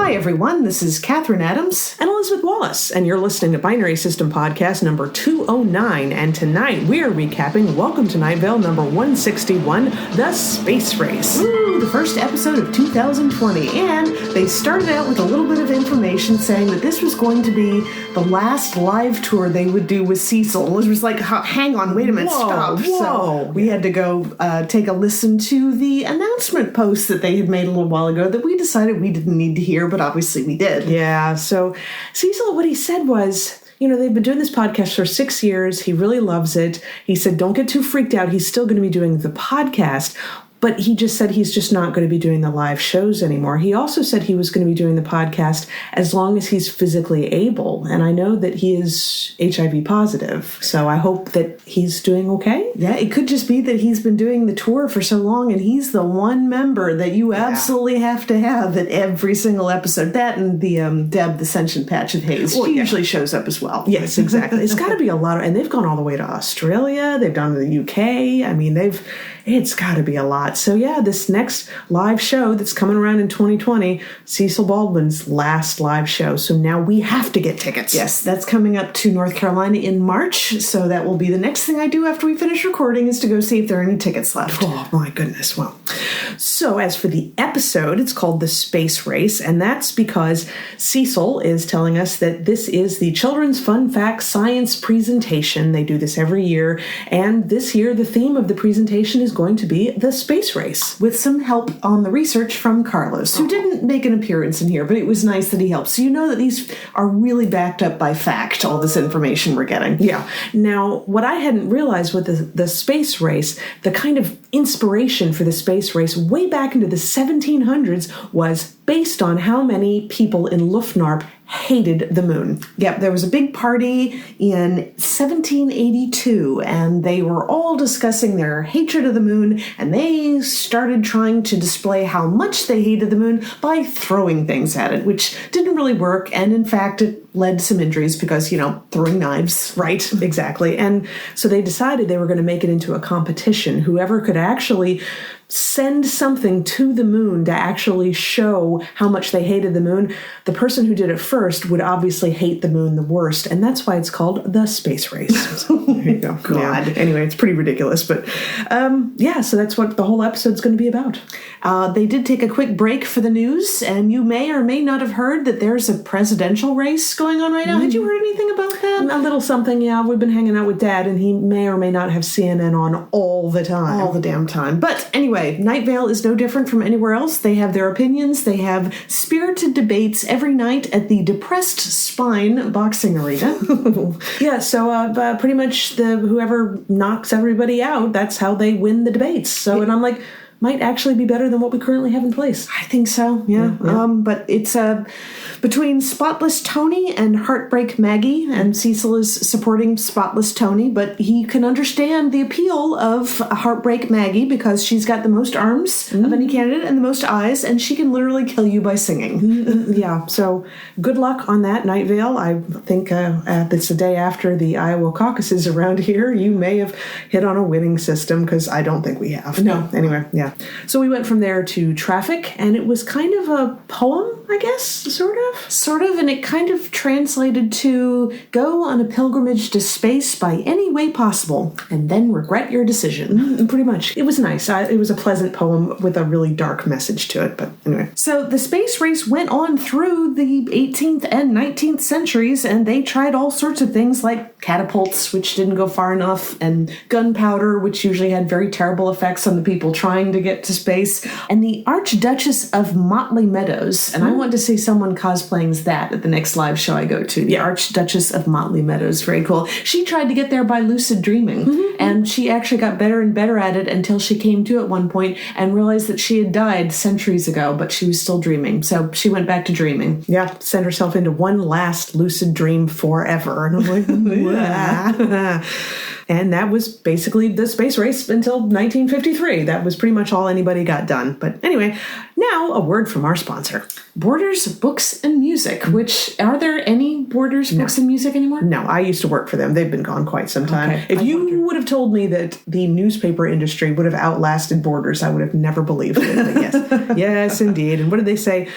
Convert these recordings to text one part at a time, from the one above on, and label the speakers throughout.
Speaker 1: Hi, everyone. This is Catherine Adams
Speaker 2: and Elizabeth Wallace, and you're listening to Binary System Podcast number 209. And tonight we are recapping Welcome to Night Vale number 161, The Space Race.
Speaker 1: Woo, the first episode of 2020. And they started out with a little bit of information saying that this was going to be the last live tour they would do with Cecil. Liz was like, hang on, wait a minute, stop.
Speaker 2: Whoa.
Speaker 1: So we had to go take a listen to the announcement post that they had made a little while ago that we decided we didn't need to hear, but obviously we did.
Speaker 2: Yeah, so Cecil, what he said was, they've been doing this podcast for 6 years. He really loves it. He said, don't get too freaked out. He's still going to be doing the podcast. But he just said he's just not going to be doing the live shows anymore. He also said he was going to be doing the podcast as long as he's physically able. And I know that he is HIV positive. So I hope that he's doing okay.
Speaker 1: Yeah, it could just be that he's been doing the tour for so long and he's the one member that you absolutely have to have at every single episode. That and the Deb, the sentient patch of haze. She usually shows up as well.
Speaker 2: Yes, exactly. It's got to be a lot of, and they've gone all the way to Australia. They've gone to the UK. I mean, it's got to be a lot. So yeah, this next live show that's coming around in 2020, Cecil Baldwin's last live show. So now we have to get tickets.
Speaker 1: Yes, that's coming up to North Carolina in March. So that will be the next thing I do after we finish recording is to go see if there are any tickets left.
Speaker 2: Oh my goodness. Well, so as for the episode, it's called The Space Race. And that's because Cecil is telling us that this is the Children's Fun Fact Science presentation. They do this every year. And this year, the theme of the presentation is going to be the space race,
Speaker 1: with some help on the research from Carlos, who didn't make an appearance in here, but it was nice that he helped. So you know that these are really backed up by fact, all this information we're getting.
Speaker 2: Yeah. Now, what I hadn't realized with the space race, the kind of inspiration for the space race way back into the 1700s was based on how many people in Luftnarp hated the moon.
Speaker 1: Yep, there was a big party in 1782, and they were all discussing their hatred of the moon, and they started trying to display how much they hated the moon by throwing things at it, which didn't really work, and in fact, it led to some injuries because, throwing knives.
Speaker 2: Right, exactly. And so they decided they were going to make it into a competition. Whoever could actually send something to the moon to actually show how much they hated the moon, the person who did it first would obviously hate the moon the worst, and that's why it's called the space race. There you go.
Speaker 1: God.
Speaker 2: Yeah. Anyway, it's pretty ridiculous, but so that's what the whole episode's going to be about.
Speaker 1: They did take a quick break for the news, and you may or may not have heard that there's a presidential race going on right now. Had you heard anything about that?
Speaker 2: A little something, yeah. We've been hanging out with Dad, and he may or may not have CNN on all the time.
Speaker 1: All the damn time. But anyway, Night Vale is no different from anywhere else. They have their opinions. They have spirited debates every night at the Depressed Spine Boxing Arena.
Speaker 2: Yeah, so pretty much whoever knocks everybody out, that's how they win the debates. So, and I'm like, might actually be better than what we currently have in place.
Speaker 1: I think so, yeah. But it's between Spotless Tony and Heartbreak Maggie, and Cecil is supporting Spotless Tony, but he can understand the appeal of Heartbreak Maggie because she's got the most arms of any candidate and the most eyes, and she can literally kill you by singing.
Speaker 2: Yeah, so good luck on that, Night Vale. I think it's the day after the Iowa caucuses around here. You may have hit on a winning system, because I don't think we have.
Speaker 1: No.
Speaker 2: Anyway, yeah. So we went from there to traffic, and it was kind of a poem, I guess, sort of.
Speaker 1: Sort of, and it kind of translated to go on a pilgrimage to space by any way possible, and then regret your decision.
Speaker 2: Pretty much. It was nice. It was a pleasant poem with a really dark message to it, but anyway.
Speaker 1: So the space race went on through the 18th and 19th centuries, and they tried all sorts of things like catapults, which didn't go far enough, and gunpowder, which usually had very terrible effects on the people trying to get to space, and the Archduchess of Motley Meadows, and I want to see someone cosplaying as that at the next live show I go to, the Archduchess of Motley Meadows. Very cool. She tried to get there by lucid dreaming, and she actually got better and better at it until she came to at one point and realized that she had died centuries ago, but she was still dreaming, so she went back to dreaming.
Speaker 2: Yeah, sent herself into one last lucid dream forever, and I'm like, And that was basically the space race until 1953. That was pretty much all anybody got done. But anyway, now a word from our sponsor.
Speaker 1: Borders, Books, and Music, which, are there any Borders, Books, and Music anymore?
Speaker 2: No, I used to work for them. They've been gone quite some time.
Speaker 1: Okay,
Speaker 2: if you would have told me that the newspaper industry would have outlasted Borders, I would have never believed it. But yes, yes, indeed. And what did they say?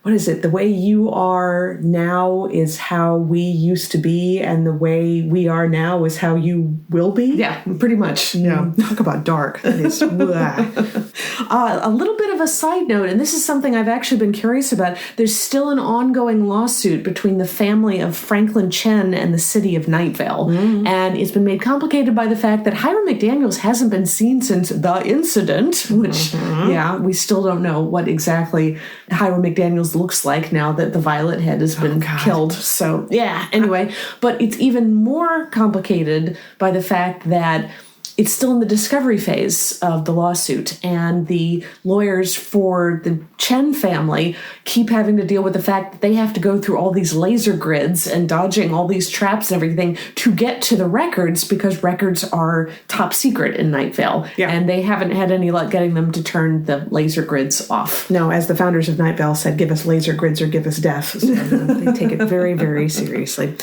Speaker 2: what is it? The way you are now is how we used to be, and the way we are now is how you will be.
Speaker 1: Yeah, pretty much.
Speaker 2: Yeah. Talk about dark. That is,
Speaker 1: a little bit of a side note, and this is something I've actually been curious about. There's still an ongoing lawsuit between the family of Franklin Chen and the city of Night Vale. And it's been made complicated by the fact that Hiram McDaniels hasn't been seen since the incident, which, we still don't know what exactly Hiram McDaniels looks like now that the Violet Head has been killed. So, anyway. But it's even more complicated by the fact that it's still in the discovery phase of the lawsuit, and the lawyers for the Chen family keep having to deal with the fact that they have to go through all these laser grids and dodging all these traps and everything to get to the records, because records are top secret in Night Vale, and they haven't had any luck getting them to turn the laser grids off.
Speaker 2: No, as the founders of Night Vale said, give us laser grids or give us death. So they take it very, very seriously.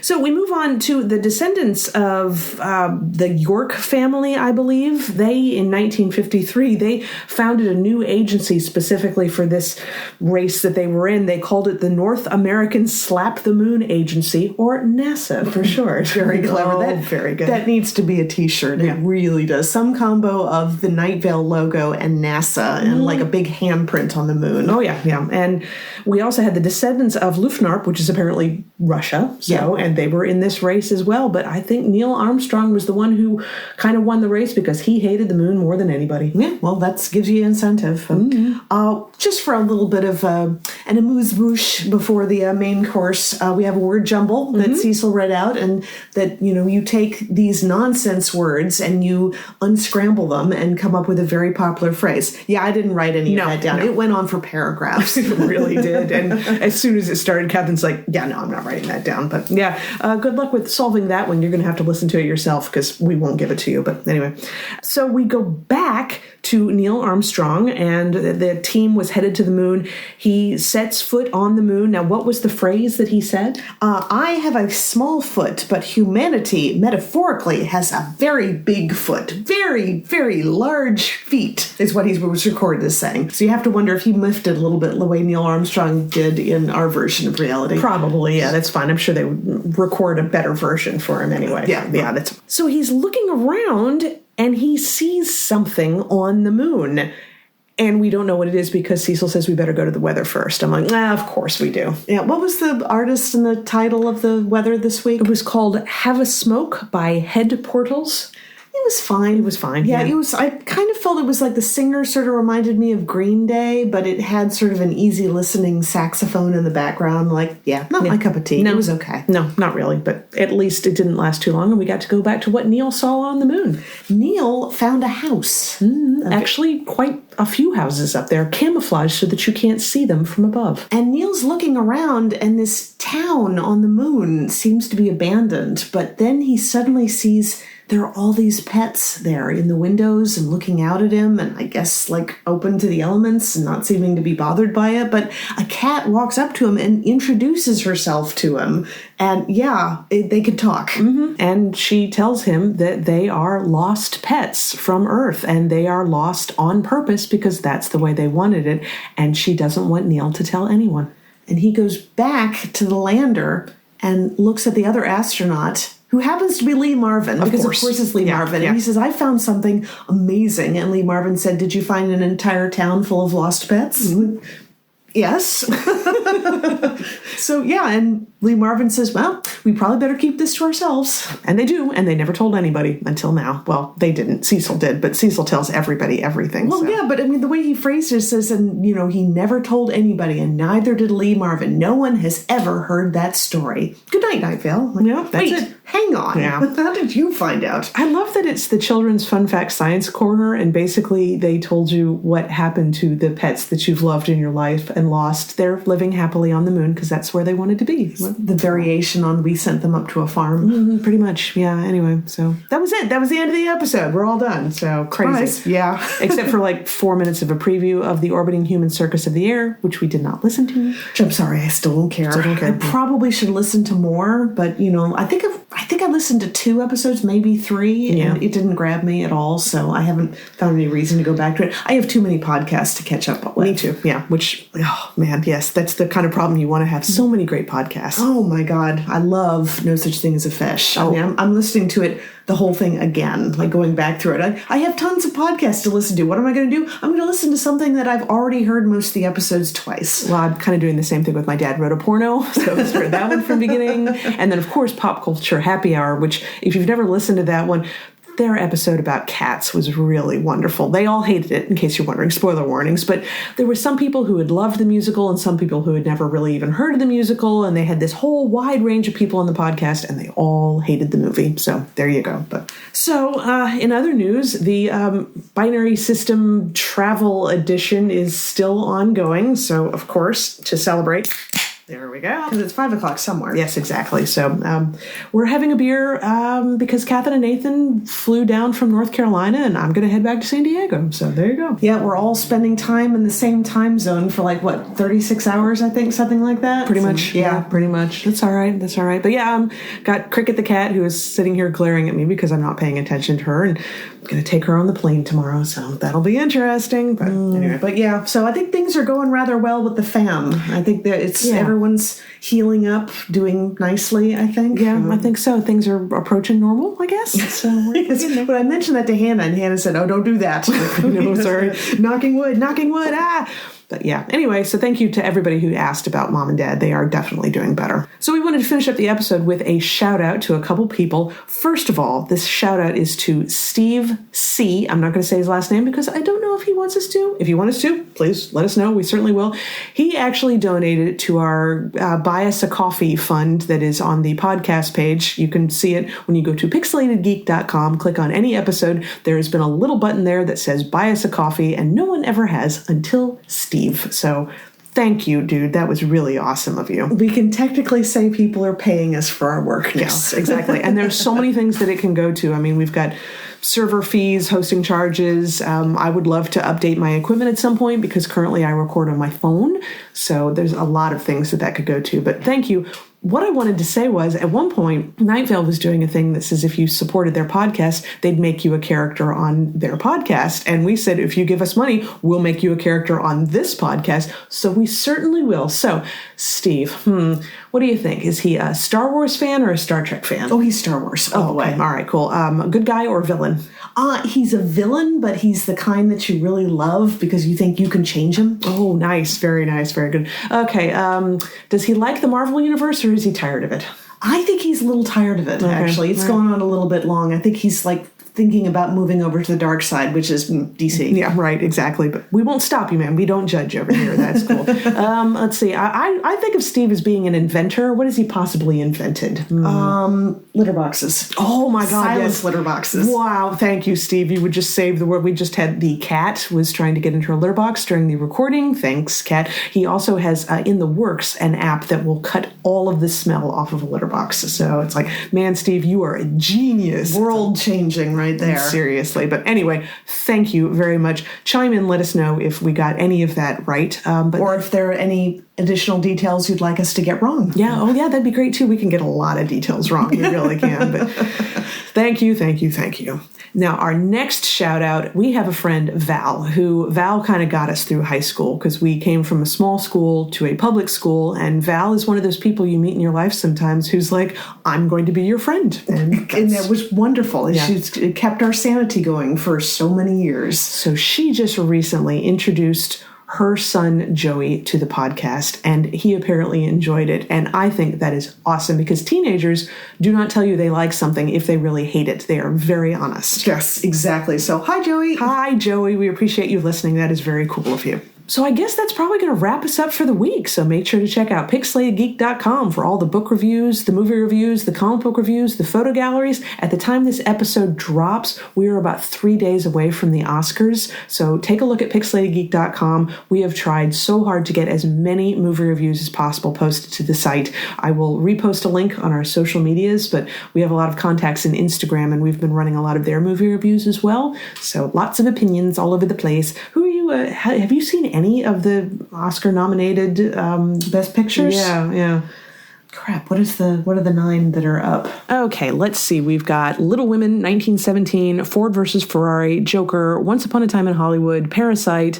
Speaker 2: So we move on to the descendants of the York family, I believe. They, in 1953, they founded a new agency specifically for this race that they were in. They called it the North American Slap the Moon Agency, or NASA for short.
Speaker 1: Very clever.
Speaker 2: Very good.
Speaker 1: That needs to be a t-shirt. It really does. Some combo of the Night Vale logo and NASA and like a big handprint on the moon.
Speaker 2: Oh, yeah. And we also had the descendants of Lufthansa, which is apparently Russia. And they were in this race as well. But I think Neil Armstrong was the one who kind of won the race because he hated the moon more than anybody.
Speaker 1: Yeah, well, that gives you incentive. Just for a little bit of an amuse-bouche before the main course, we have a word jumble that Cecil read out, and that, you take these nonsense words and you unscramble them and come up with a very popular phrase. Yeah, I didn't write any of that down. It went on for paragraphs.
Speaker 2: It really did. And as soon as it started, Catherine's like, I'm not writing that down. But good luck with solving that one. You're going to have to listen to it yourself because we won't give it to you. But anyway, so we go back to Neil Armstrong, and the team was headed to the moon. He sets foot on the moon. Now, what was the phrase that he said?
Speaker 1: I have a small foot, but humanity, metaphorically, has a very big foot. Very, very large feet, is what he was recorded as saying. So you have to wonder if he lifted a little bit the way Neil Armstrong did in our version of reality.
Speaker 2: Probably, yeah, that's fine. I'm sure they would record a better version for him anyway.
Speaker 1: Yeah.
Speaker 2: So he's looking around, and he sees something on the moon. And we don't know what it is because Cecil says we better go to the weather first. I'm like, of course we do.
Speaker 1: Yeah, what was the artist and the title of the weather this week?
Speaker 2: It was called Have a Smoke by Head Portals.
Speaker 1: It was fine.
Speaker 2: It was fine.
Speaker 1: Yeah, it was. I kind of felt it was like the singer sort of reminded me of Green Day, but it had sort of an easy listening saxophone in the background. Not my cup of tea.
Speaker 2: No,
Speaker 1: it was okay.
Speaker 2: No, not really, but at least it didn't last too long, and we got to go back to what Neil saw on the moon.
Speaker 1: Neil found a house.
Speaker 2: Actually, quite a few houses up there, camouflaged so that you can't see them from above.
Speaker 1: And Neil's looking around, and this town on the moon seems to be abandoned, but then he suddenly sees there are all these pets there in the windows and looking out at him, and I guess open to the elements and not seeming to be bothered by it. But a cat walks up to him and introduces herself to him, and they could talk.
Speaker 2: And she tells him that they are lost pets from Earth, and they are lost on purpose because that's the way they wanted it, and she doesn't want Neil to tell anyone.
Speaker 1: And he goes back to the lander and looks at the other astronaut, who happens to be Lee Marvin, because of course it's Lee Marvin. And he says, I found something amazing. And Lee Marvin said, did you find an entire town full of lost pets? Yes. And Lee Marvin says, well, we probably better keep this to ourselves.
Speaker 2: And they do, and they never told anybody until now. Well, they didn't. Cecil did, but Cecil tells everybody everything.
Speaker 1: Well, yeah, but I mean, the way he phrased it says, and, he never told anybody, and neither did Lee Marvin. No one has ever heard that story. Good night, Night Vale.
Speaker 2: That's it.
Speaker 1: Hang on.
Speaker 2: Yeah.
Speaker 1: How did you find out?
Speaker 2: I love that it's the Children's Fun Fact Science Corner, and basically they told you what happened to the pets that you've loved in your life and lost. They're living happily on the moon because that's where they wanted to be.
Speaker 1: The variation on we sent them up to a farm.
Speaker 2: Pretty much. Yeah, anyway, so that was it. That was the end of the episode. We're all done. So crazy.
Speaker 1: Surprise. Yeah.
Speaker 2: Except for 4 minutes of a preview of the Orbiting Human Circus of the Air, which we did not listen to.
Speaker 1: Which I'm sorry, I still don't care. I probably should listen to more, but, I think I think I listened to 2 episodes, maybe 3, and it didn't grab me at all, so I haven't found any reason to go back to it. I have too many podcasts to catch up with.
Speaker 2: Me too, yeah, which, oh man, yes, that's the kind of problem you want to have. So many great podcasts.
Speaker 1: Oh my God, I love No Such Thing as a Fish. I mean, I'm listening to it, the whole thing again, like going back through it. I have tons of podcasts to listen to. What am I going to do? I'm going to listen to something that I've already heard most of the episodes twice.
Speaker 2: Well, I'm kind of doing the same thing with My Dad Wrote a Porno, so I started that one from the beginning. And then, of course, Pop Culture Happy Hour, which, if you've never listened to that one, their episode about cats was really wonderful. They all hated it, in case you're wondering, spoiler warnings, but there were some people who had loved the musical and some people who had never really even heard of the musical, and they had this whole wide range of people on the podcast, and they all hated the movie. So there you go. But so in other news, the Binary System Travel Edition is still ongoing. So, of course, to celebrate... There we go.
Speaker 1: Because it's 5 o'clock somewhere.
Speaker 2: Yes, exactly. So we're having a beer because Catherine and Nathan flew down from North Carolina, and I'm going to head back to San Diego. So there you go.
Speaker 1: Yeah, we're all spending time in the same time zone for 36 hours, I think, something like that.
Speaker 2: Pretty much. Yeah, pretty much. That's all right. That's all right. But yeah, got Cricket the cat, who is sitting here glaring at me because I'm not paying attention to her, and I'm going to take her on the plane tomorrow. So that'll be interesting. But anyway.
Speaker 1: But yeah, so I think things are going rather well with the fam. I think that everyone's healing up, doing nicely, I think.
Speaker 2: Yeah, I think so. Things are approaching normal, I guess. So
Speaker 1: but I mentioned that to Hannah, and Hannah said, "Oh, don't do that."
Speaker 2: No, sorry. Knocking wood, ah! But yeah, anyway, so thank you to everybody who asked about Mom and Dad. They are definitely doing better. So we wanted to finish up the episode with a shout out to a couple people. First of all, this shout out is to Steve C. I'm not going to say his last name because I don't know if he wants us to. If you want us to, please let us know. We certainly will. He actually donated to our Buy Us a Coffee fund that is on the podcast page. You can see it when you go to PixelatedGeek.com. Click on any episode. There has been a little button there that says Buy Us a Coffee, and no one ever has until Steve. So thank you, dude. That was really awesome of you.
Speaker 1: We can technically say people are paying us for our work now.
Speaker 2: Yes, exactly. And there's so many things that it can go to. I mean, we've got server fees, hosting charges. I would love to update my equipment at some point because currently I record on my phone. So there's a lot of things that could go to. But thank you. What I wanted to say was, at one point, Night Vale was doing a thing that says if you supported their podcast, they'd make you a character on their podcast. And we said, if you give us money, we'll make you a character on this podcast. So we certainly will. So, Steve, what do you think? Is he a Star Wars fan or a Star Trek fan?
Speaker 1: Oh, he's Star Wars all the way.
Speaker 2: All right, cool. Good guy or villain?
Speaker 1: He's a villain, but he's the kind that you really love because you think you can change him.
Speaker 2: Oh, nice. Very nice. Very good. Okay. Does he like the Marvel Universe or is he tired of it?
Speaker 1: I think he's a little tired of it, actually. It's going on a little bit long. I think he's thinking about moving over to the dark side, which is DC.
Speaker 2: Yeah, right, exactly. But we won't stop you, man. We don't judge over here. That's cool. Let's see. I think of Steve as being an inventor. What has he possibly invented?
Speaker 1: Litter boxes.
Speaker 2: Oh my God,
Speaker 1: Silence litter boxes.
Speaker 2: Wow, thank you, Steve. You would just save the world. We just had the cat was trying to get into a litter box during the recording. Thanks, cat. He also has in the works an app that will cut all of the smell off of a litter box. So it's like, man, Steve, you are a genius.
Speaker 1: World changing, right? There.
Speaker 2: Seriously. But anyway, thank you very much. Chime in, let us know if we got any of that right.
Speaker 1: Or if there are any additional details you'd like us to get wrong.
Speaker 2: Yeah. Oh, yeah, that'd be great too. We can get a lot of details wrong. We really can. But thank you. Now, our next shout out, we have a friend, Val kind of got us through high school because we came from a small school to a public school. And Val is one of those people you meet in your life sometimes who's like, I'm going to be your friend.
Speaker 1: And it was wonderful. Yeah. She's kept our sanity going for so many years.
Speaker 2: So she just recently introduced her son, Joey, to the podcast, and he apparently enjoyed it. And I think that is awesome because teenagers do not tell you they like something if they really hate it. They are very honest.
Speaker 1: Yes, exactly. So, hi, Joey.
Speaker 2: Hi, Joey. We appreciate you listening. That is very cool of you. So I guess that's probably going to wrap us up for the week. So make sure to check out PixelatedGeek.com for all the book reviews, the movie reviews, the comic book reviews, the photo galleries. At the time this episode drops, we are about 3 days away from the Oscars. So take a look at PixelatedGeek.com. We have tried so hard to get as many movie reviews as possible posted to the site. I will repost a link on our social medias, but we have a lot of contacts in Instagram, and we've been running a lot of their movie reviews as well. So lots of opinions all over the place. Who are you? Have you seen any of the Oscar-nominated
Speaker 1: Best Pictures?
Speaker 2: Yeah.
Speaker 1: Crap, what are the 9 that are up?
Speaker 2: Okay, let's see. We've got Little Women, 1917, Ford versus Ferrari, Joker, Once Upon a Time in Hollywood, Parasite,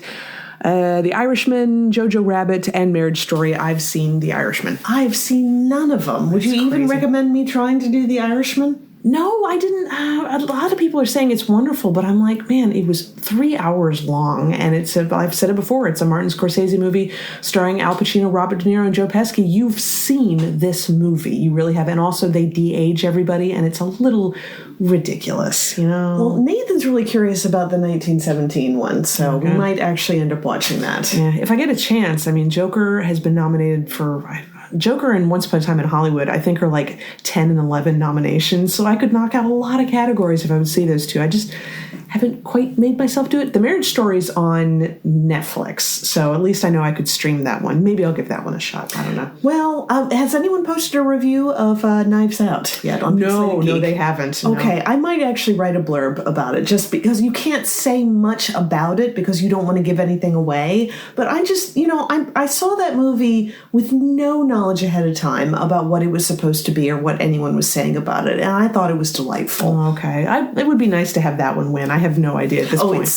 Speaker 2: The Irishman, Jojo Rabbit, and Marriage Story. I've seen The Irishman.
Speaker 1: I've seen none of them. Would you even recommend me trying to do The Irishman?
Speaker 2: No, I didn't. A lot of people are saying it's wonderful, but I'm like, man, it was 3 hours long, and I've said it before, it's a Martin Scorsese movie starring Al Pacino, Robert De Niro, and Joe Pesci. You've seen this movie. You really have. And also, they de-age everybody, and it's a little ridiculous, you know?
Speaker 1: Well, Nathan's really curious about the 1917 one, so we might actually end up watching that.
Speaker 2: Yeah, if I get a chance. I mean, Joker has been nominated for... Joker and Once Upon a Time in Hollywood, I think, are like 10 and 11 nominations, so I could knock out a lot of categories if I would see those two. I just haven't quite made myself do it. The Marriage Story's on Netflix, so at least I know I could stream that one. Maybe I'll give that one a shot. I don't know.
Speaker 1: Well, has anyone posted a review of Knives Out yet on
Speaker 2: No, they haven't. No.
Speaker 1: Okay, I might actually write a blurb about it, just because you can't say much about it because you don't want to give anything away. But I just, I saw that movie with no knowledge ahead of time about what it was supposed to be or what anyone was saying about it, and I thought it was delightful.
Speaker 2: Oh, okay. It would be nice to have that one win. I have no idea at this point.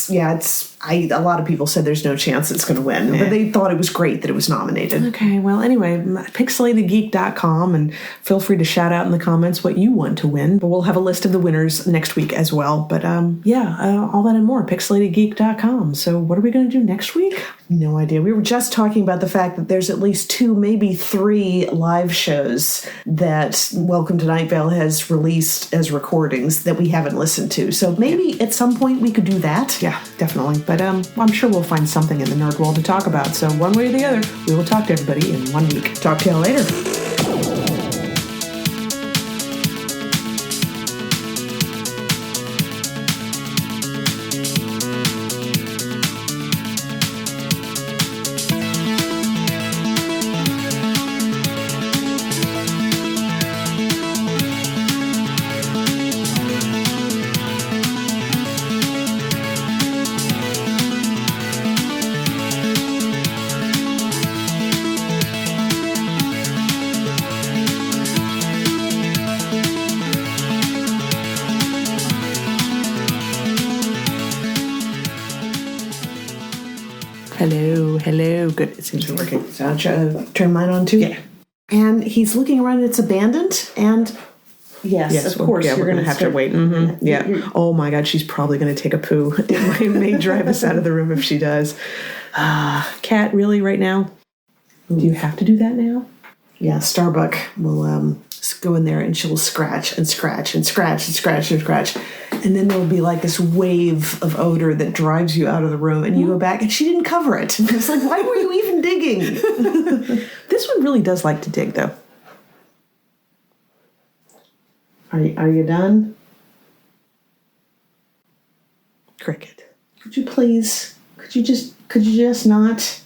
Speaker 1: A lot of people said there's no chance it's going to win, but they thought it was great that it was nominated.
Speaker 2: Okay, well, anyway, PixelatedGeek.com, and feel free to shout out in the comments what you want to win, but we'll have a list of the winners next week as well. But all that and more, PixelatedGeek.com. So what are we going to do next week?
Speaker 1: No idea. We were just talking about the fact that there's at least 2, maybe 3 live shows that Welcome to Night Vale has released as recordings that we haven't listened to. So maybe at some point we could do that.
Speaker 2: Yeah, definitely. But I'm sure we'll find something in the nerd world to talk about. So one way or the other, we will talk to everybody in 1 week.
Speaker 1: Talk to y'all later.
Speaker 2: Hello. Good. It seems to be working.
Speaker 1: So I'll turn mine on too?
Speaker 2: Yeah.
Speaker 1: And he's looking around, it's abandoned, and yes, of course,
Speaker 2: you're going to have to wait. Mm-hmm. Yeah. Oh my God, she's probably going to take a poo. It may drive us out of the room if she does. Cat, really, right now? Do you have to do that now?
Speaker 1: Yeah, Starbuck will go in there and she'll scratch and scratch and scratch and scratch and scratch. And then there'll be like this wave of odor that drives you out of the room, and you go back and she didn't cover it. And it's like, why were you even digging?
Speaker 2: This one really does like to dig, though.
Speaker 1: Are you done?
Speaker 2: Cricket.
Speaker 1: Could you please? Could you just not?